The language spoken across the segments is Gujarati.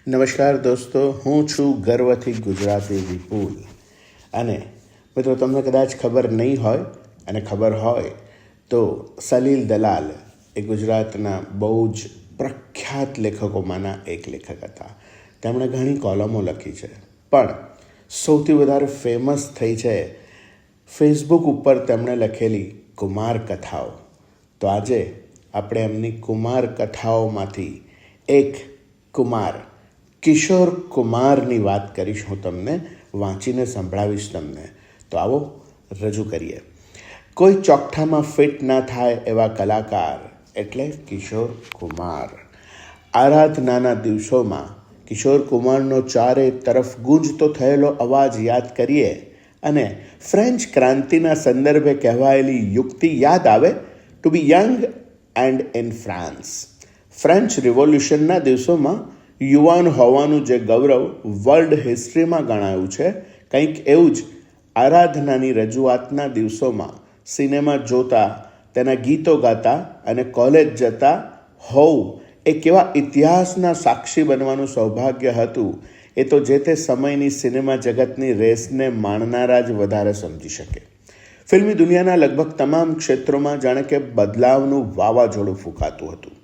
નમસ્કાર દોસ્તો, હું છું ગર્વથી ગુજરાતી વિપુલ. અને મિત્રો, તમને કદાચ ખબર નહીં હોય અને ખબર હોય તો સલીલ દલાલ એ ગુજરાતના બહુ જ પ્રખ્યાત લેખકોમાંના એક લેખક હતા. તેમણે ઘણી કોલમો લખી છે, પણ સૌથી વધારે ફેમસ થઈ છે ફેસબુક ઉપર તેમણે લખેલી કુમાર કથાઓ. તો આજે આપણે એમની કુમાર કથાઓમાંથી એક કુમાર કિશોર કુમારની વાત કરીશ. હું તમને વાંચીને સંભળાવીશ તમને. તો આવો રજૂ કરીએ. કોઈ ચોકઠામાં ફિટ ના થાય એવા કલાકાર એટલે કિશોર કુમાર. આરાધનાના દિવસોમાં કિશોર કુમારનો ચારે તરફ ગુંજતો થયેલો અવાજ યાદ કરીએ અને ફ્રેન્ચ ક્રાંતિના સંદર્ભે કહેવાયેલી યુક્તિ યાદ આવે. To be young and in France. French રિવોલ્યુશનના દિવસોમાં યુવાન હોવાનું જે ગૌરવ વર્લ્ડ હિસ્ટ્રીમાં ગણાયું છે, કંઈક એવું જ આરાધનાની રજૂઆતના દિવસોમાં સિનેમા જોતા, તેના ગીતો ગાતા અને કોલેજ જતા હોવું એ કેવા ઇતિહાસના સાક્ષી બનવાનું સૌભાગ્ય હતું, એ તો જે તે સમયની સિનેમા જગતની રેસને માણનારા જ વધારે સમજી શકે. ફિલ્મી દુનિયાના લગભગ તમામ ક્ષેત્રોમાં જાણે કે બદલાવનું વાવાઝોડું ફૂંકાતું હતું.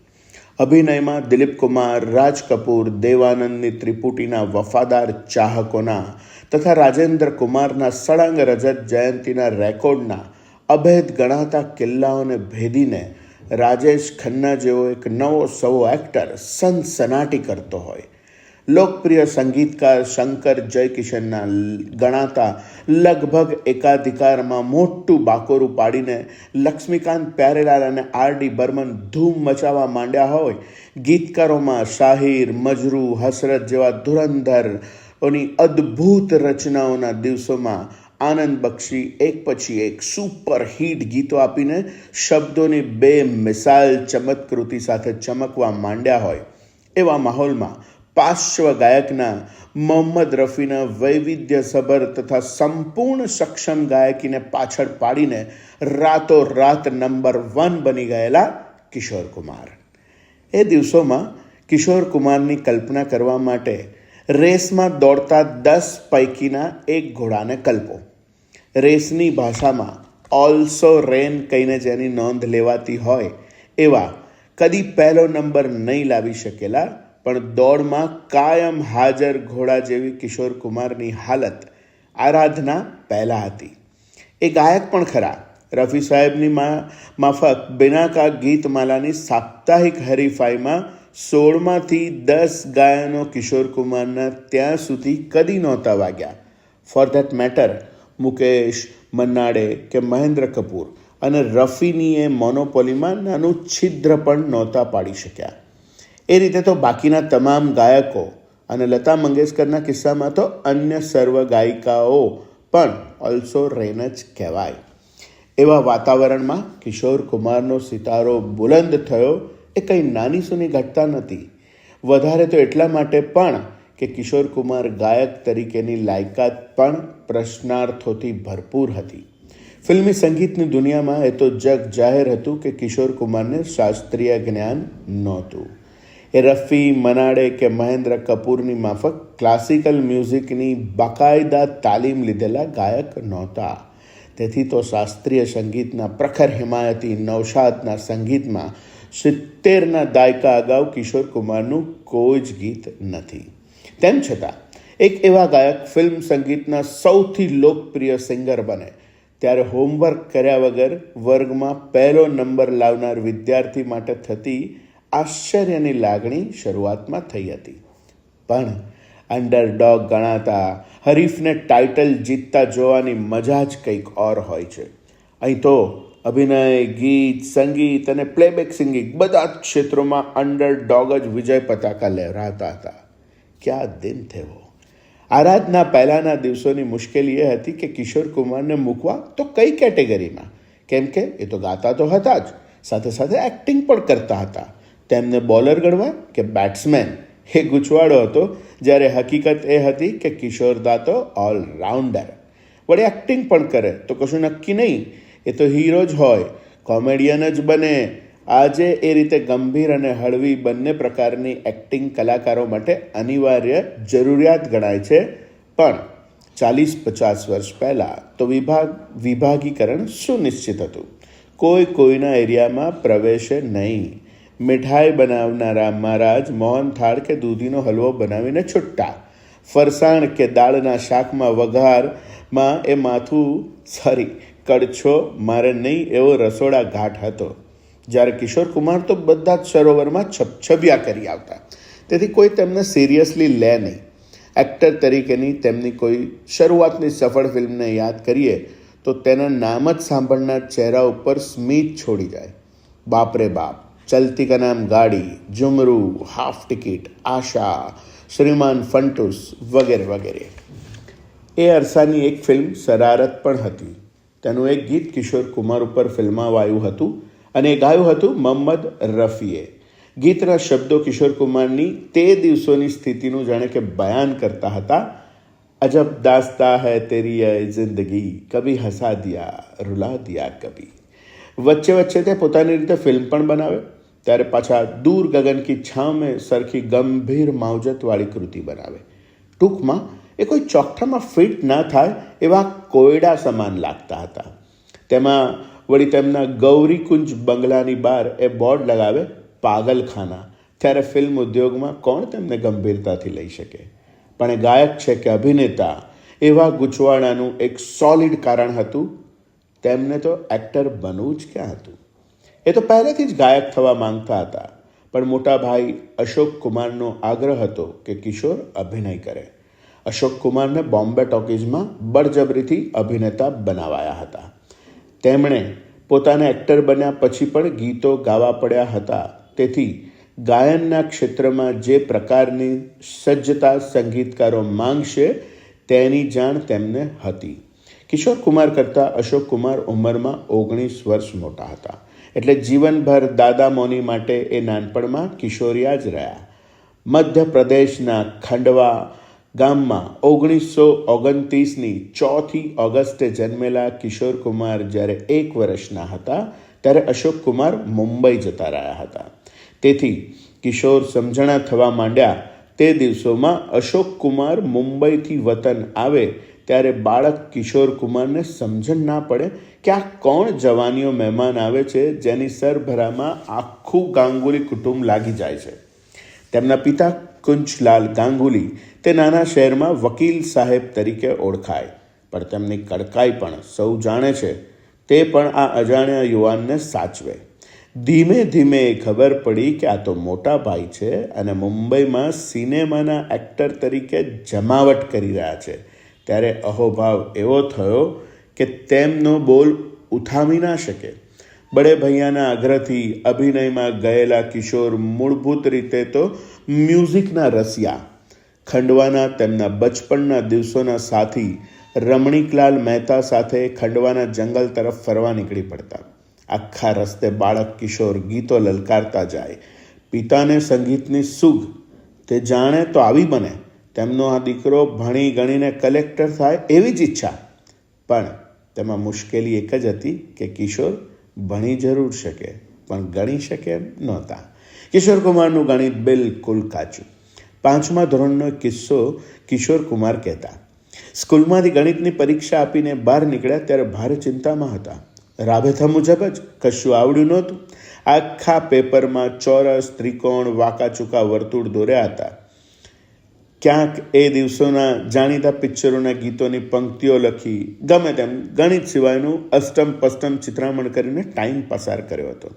અભિનયમાં દિલીપ કુમાર, રાજ કપૂર, દેવાનંદની ત્રિપુટીના વફાદાર ચાહકોના તથા રાજેન્દ્ર કુમારના સળંગ રજત જયંતીના રેકોર્ડના અભેદ ગણાતા કિલ્લાઓને ભેદીને રાજેશ ખન્ના જેવો એક નવો સવો એક્ટર સનસનાટી કરતો હોય. લોકપ્રિય સંગીતકાર શંકર જયકિશનના ગણાતા લગભગ એકાધિકારમાં મોટું બાકોરું પાડીને લક્ષ્મીકાંત પ્યારેલાલ અને આર.ડી. બર્મન ધૂમ મચાવવા માંડ્યા હોય. ગીતકારોમાં શાહીર, મજરૂ, હસરત જેવા ધુરંધરોની અદ્ભુત રચનાઓના દિવસોમાં આનંદ બક્ષી એક પછી એક સુપર હિટ ગીતો આપીને શબ્દોની બેમિસાલ ચમત્કૃતિ સાથે ચમકવા માંડ્યા હોય. એવા માહોલમાં પાર્શ્વ ગાયકના મોહમ્મદ રફીના વૈવિધ્યસભર તથા સંપૂર્ણ સક્ષમ ગાયકીને પાછળ પાડીને રાતોરાત નંબર 1 બની ગયેલા કિશોર કુમાર. એ દિવસોમાં કિશોર કુમારની કલ્પના કરવા માટે રેસમાં દોડતા 10 પૈકીના એક ઘોડાને કલ્પો. રેસની ભાષામાં ઓલ્સો રેન કહીને જેની નોંધ લેવાતી હોય એવા કદી પહેલો નંબર નહીં લાવી શકેલા, પણ દોડમાં કાયમ હાજર ઘોડા જેવી કિશોર કુમારની હાલત આરાધના પહેલાં હતી. એ ગાયક પણ ખરા. રફી સાહેબની માફક બિનાકા ગીતમાલાની સાપ્તાહિક હરીફાઈમાં 16માંથી 10 ગાયનો કિશોર કુમારના ત્યાં સુધી કદી નહોતા વાગ્યા. For that matter Mukesh, Manna Dey કે મહેન્દ્ર કપૂર અને રફીની એ મોનોપોલીમાં નાનું છિદ્ર પણ નહોતા પાડી શક્યા. એ રીતે તો બાકીના તમામ ગાયકો અને લતા મંગેશકરના કિસ્સામાં તો અન્ય સર્વ ગાયિકાઓ પણ ઓલ્સો રેન જ કહેવાય. એવા વાતાવરણમાં કિશોર કુમારનો સિતારો બુલંદ થયો એ કંઈ નાની સૂની ઘટના નથી. વધારે તો એટલા માટે પણ કે કિશોર કુમાર ગાયક તરીકેની લાયકાત પણ પ્રશ્નાર્થોથી ભરપૂર હતી. ફિલ્મી સંગીતની દુનિયામાં એ તો જગ જાહેર હતું કે કિશોર કુમારને શાસ્ત્રીય જ્ઞાન નહોતું. એ રફી, મનાડે કે મહેન્દ્ર કપૂરની માફક ક્લાસિકલ મ્યુઝિકની બાકાયદા તાલીમ લીધેલા ગાયક નહોતા. તેથી તો શાસ્ત્રીય સંગીતના પ્રખર હિમાયતી નૌશાદના સંગીતમાં 70ના દાયકા અગાઉ કિશોર કુમારનું કોઈ જ ગીત નથી. તેમ છતાં એક એવા ગાયક ફિલ્મ સંગીતના સૌથી લોકપ્રિય સિંગર બને ત્યારે હોમવર્ક કર્યા વગર વર્ગમાં પહેલો નંબર લાવનાર વિદ્યાર્થી માટે થતી આશ્ચર્યની લાગણી શરૂઆતમાં થઈ હતી. પણ અંડરડોગ ગણાતા હરીફને ટાઇટલ જીતતા જોવાની મજા જ કંઈક ઓર હોય છે. અહીં તો અભિનય, ગીત, સંગીત અને પ્લેબેક સિંગિંગ બધા જ ક્ષેત્રોમાં અંડરડોગ જ વિજય પતાકા લહેરાતા હતા. ક્યાં દિન થે વો. આરાધના પહેલાંના દિવસોની મુશ્કેલી એ હતી કે કિશોર કુમારને મૂકવા તો કઈ કેટેગરીમાં, કેમ કે એ તો ગાતા તો હતા જ, સાથે સાથે એક્ટિંગ પણ કરતા હતા. તેમને બોલર ગણવા કે બેટ્સમેન એ ગૂંચવાડો હતો, જ્યારે હકીકત એ હતી કે કિશોરદા તો ઓલરાઉન્ડર. વળી એક્ટિંગ પણ કરે તો કશું નક્કી નહીં, એ તો હીરો જ હોય, કોમેડિયન જ બને, આજે એ રીતે ગંભીર અને હળવી બંને પ્રકારની એક્ટિંગ કલાકારો માટે અનિવાર્ય જરૂરિયાત ગણાય છે. પણ 40-50 વર્ષ પહેલાં તો વિભાગીકરણ સુનિશ્ચિત હતું. કોઈના એરિયામાં પ્રવેશે નહીં. મીઠાઈ બનાવનારા મહારાજ મોહનથાળ કે દૂધીનો હલવો બનાવીને છૂટા. ફરસાણ કે દાળના શાકમાં વઘારમાં એ કડછો મારે નહીં એવો રસોડા ઘાટ હતો. જ્યારે કિશોર કુમાર તો બધા જ સરોવરમાં છબછબિયા કરી આવતા. તેથી કોઈ તેમને સિરિયસલી લે નહીં. એક્ટર તરીકેની તેમની કોઈ શરૂઆતની સફળ ફિલ્મને યાદ કરીએ તો તેના નામ જ સાંભળનાર ચહેરા ઉપર સ્મિત છોડી જાય. બાપરે બાપ, ચલતી કા નામ ગાડી, ઝુમરૂ, હાફ ટિકિટ, આશા, શ્રીમાન ફંટુસ વગેરે વગેરે. એ અરસાની એક ફિલ્મ શરારત પણ હતી. તેનું એક ગીત કિશોર કુમાર ઉપર ફિલ્માવાયું હતું અને એ ગાયું હતું મોહમ્મદ રફીએ. ગીતના શબ્દો કિશોર કુમારની તે દિવસોની સ્થિતિનું જાણે કે બયાન કરતા હતા. અજબ દાસ્તા હૈ તેરી એ જિંદગી, કભી હસા દિયા રૂલા દિયા કભી. વચ્ચે તે પોતાની રીતે ફિલ્મ પણ બનાવે, ત્યારે પાછા દૂર ગગન કી છાંવ મેં સરખી ગંભીર માવજતવાળી કૃતિ બનાવે. ટૂંકમાં એ કોઈ ચોકઠામાં ફિટ ના થાય એવા કોયડા સમાન લાગતા હતા. તેમાં વળી તેમના ગૌરીકુંજ બંગલાની બહાર એ બોર્ડ લગાવે પાગલખાના, ત્યારે ફિલ્મ ઉદ્યોગમાં કોણ તેમને ગંભીરતાથી લઈ શકે? પણ એ ગાયક છે કે અભિનેતા, એવા ગૂંચવાડાનું એક સોલિડ કારણ હતું. તેમને તો એક્ટર બનવું જ ક્યાં હતું. એ તો પહેલેથી જ ગાયક થવા માંગતા હતા. પણ મોટા ભાઈ અશોક કુમારનો આગ્રહ હતો કે કિશોર અભિનય કરે. અશોક કુમારને બોમ્બે ટોકીઝમાં બળજબરીથી અભિનેતા બનાવાયા હતા. તેમણે પોતાના એક્ટર બન્યા પછી પણ ગીતો ગાવા પડ્યા હતા. તેથી ગાયનના ક્ષેત્રમાં જે પ્રકારની સજ્જતા સંગીતકારો માંગશે તેની જાણ તેમને હતી. કિશોર કુમાર કરતાં અશોક કુમાર ઉંમરમાં 19 વર્ષ મોટા હતા. એટલે જીવનભર દાદા મોની માટે એ નાનપણમાં કિશોરિયા જ રહ્યા. મધ્યપ્રદેશના ખંડવા ગામમાં 1929ની 4 ઓગસ્ટે જન્મેલા કિશોર કુમાર જ્યારે 1 વર્ષના હતા ત્યારે અશોક કુમાર મુંબઈ જતા રહ્યા હતા. તેથી કિશોર સમજણા થવા માંડ્યા તે દિવસોમાં અશોક કુમાર મુંબઈથી વતન આવે ત્યારે બાળક કિશોર કુમારને સમજણ ના પડે કે આ કોણ જવાનીઓ મહેમાન આવે છે જેની સરભરામાં આખું ગાંગુલી કુટુંબ લાગી જાય છે. તેમના પિતા કુંજલાલ ગાંગુલી તે નાના શહેરમાં વકીલ સાહેબ તરીકે ઓળખાય, પણ તેમની કડકાઈ પણ સૌ જાણે છે. તે પણ આ અજાણ્યા યુવાનને સાચવે. ધીમે ધીમે ખબર પડી કે આ તો મોટા ભાઈ છે અને મુંબઈમાં સિનેમાના એક્ટર તરીકે જમાવટ કરી રહ્યા છે. ત્યારે અહોભાવ એવો થયો કે તેમનો બોલ ઉઠાવી ના શકે. બડે ભૈયાના આગ્રહથી અભિનયમાં ગયેલા કિશોર મૂળભૂત રીતે તો મ્યુઝિકના રસિયા. ખંડવાના તેમના બચપણના દિવસોના સાથી રમણીકલાલ મહેતા સાથે ખંડવાના જંગલ તરફ ફરવા નીકળી પડતા. આખા રસ્તે બાળક કિશોર ગીતો લલકારતા જાય. પિતાને સંગીતની સુગ તે જાણે તો આવી બને. તેમનો આ દીકરો ભણી ગણીને કલેક્ટર થાય એવી જ ઈચ્છા. પણ તેમાં મુશ્કેલી એક જ હતી કે કિશોર ભણી જરૂર શકે પણ ગણી શકે એમ નહોતા. કિશોર કુમારનું ગણિત બિલકુલ કાચું. 5મા ધોરણનો કિસ્સો કિશોર કુમાર કહેતા. સ્કૂલમાંથી ગણિતની પરીક્ષા આપીને બહાર નીકળ્યા ત્યારે ભારે ચિંતામાં હતા. રાબેતા મુજબ જ કશું આવડ્યું નહોતું. આખા પેપરમાં ચોરસ, ત્રિકોણ, વાંકાચૂકા વર્તુળ દોર્યા હતા. ક્યાંક એ દિવસોના જાણીતા પિક્ચરોના ગીતોની પંક્તિઓ લખી, ગમે તેમ ગણિત સિવાયનું અષ્ટમ પષ્ટમ ચિત્રામણ કરીને ટાઈમ પસાર કર્યો હતો.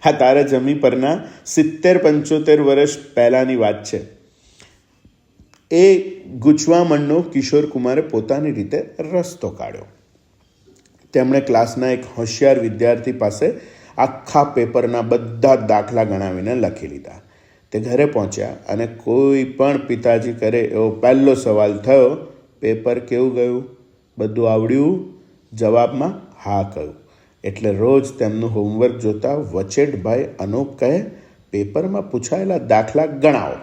હા, તારા જમી પરના 70-75 વર્ષ પહેલાંની વાત છે. એ ગૂંચવામણનો કિશોર કુમારે પોતાની રીતે રસ્તો કાઢ્યો. તેમણે ક્લાસના એક હોશિયાર વિદ્યાર્થી પાસે આખા પેપરના બધા દાખલા ગણાવીને લખી લીધા. તે ઘરે પહોંચ્યા અને કોઈ પણ પિતાજી કરે એવો પહેલો સવાલ થયો, પેપર કેવું ગયું? બધું આવડ્યું? જવાબમાં હા કહ્યું. એટલે રોજ તેમનું હોમવર્ક જોતા વચેટભાઈ અનૂપ કહે, પેપરમાં પૂછાયેલા દાખલા ગણાવો.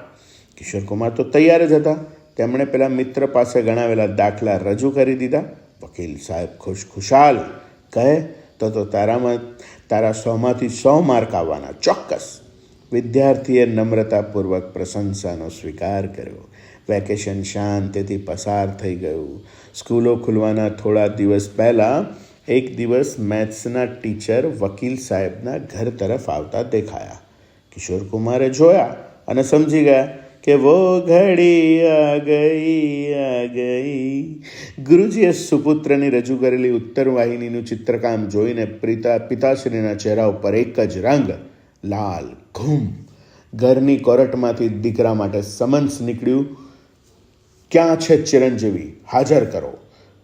કિશોર કુમાર તો તૈયાર જ હતા. તેમણે પેલા મિત્ર પાસે ગણાવેલા દાખલા રજૂ કરી દીધા. વકીલ સાહેબ ખુશાલ કહે, તો તારા 100માંથી 100 માર્ક આવવાના ચોક્કસ. વિદ્યાર્થીએ નમ્રતાપૂર્વક પ્રશંસાનો સ્વીકાર કર્યો. વેકેશન શાંતિથી પસાર થઈ ગયું. સ્કૂલો ખુલવાના થોડા દિવસ પહેલાં એક દિવસ મેથ્સના ટીચર વકીલ સાહેબના ઘર તરફ આવતા દેખાયા. કિશોર કુમારે જોયા અને સમજી ગયા કે વો ઘડી આ ગઈ. ગુરુજીએ સુપુત્રની રજૂ કરેલી ઉત્તર વાહિનીનું ચિત્રકામ જોઈને પિતાશ્રીના ચહેરા ઉપર એક જ રંગ, લાલ ઘૂમ. ઘરની કોરટમાંથી દીકરા માટે સમન્સ નીકળ્યું, ક્યાં છે ચિરંજીવી, હાજર કરો.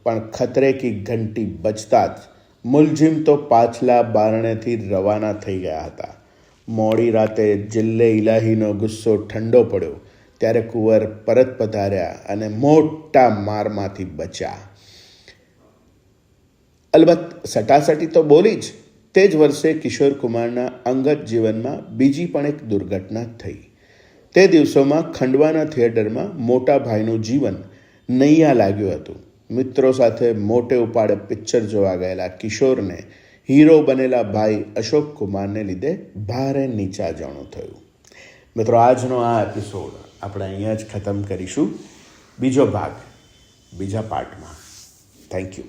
પણ ખતરે કી ઘંટી બજતા જ મુલઝિમ તો પાછલા બારણેથી રવાના થઈ ગયા હતા. મોડી રાતે જિલ્લે ઇલાહીનો ગુસ્સો ઠંડો પડ્યો ત્યારે કુંવર પરત પધાર્યા અને મોટા મારમાંથી બચ્યા. અલબત્ત સટાસટી તો બોલી જ. તે જ વર્ષે કિશોર કુમારના અંગત જીવનમાં બીજી પણ એક દુર્ઘટના થઈ. તે દિવસોમાં ખંડવાના થિયેટરમાં મોટા ભાઈનું જીવન નૈયા લાગ્યું હતું. મિત્રો સાથે મોટે ઉપાડે પિક્ચર જોવા ગયેલા કિશોરને હીરો બનેલા ભાઈ અશોક કુમારને લીધે ભારે નીચાજણું થયું. મિત્રો, આજનો આ એપિસોડ આપણે અહીંયા જ ખતમ કરીશું. બીજો ભાગ બીજા પાર્ટમાં. Thank you.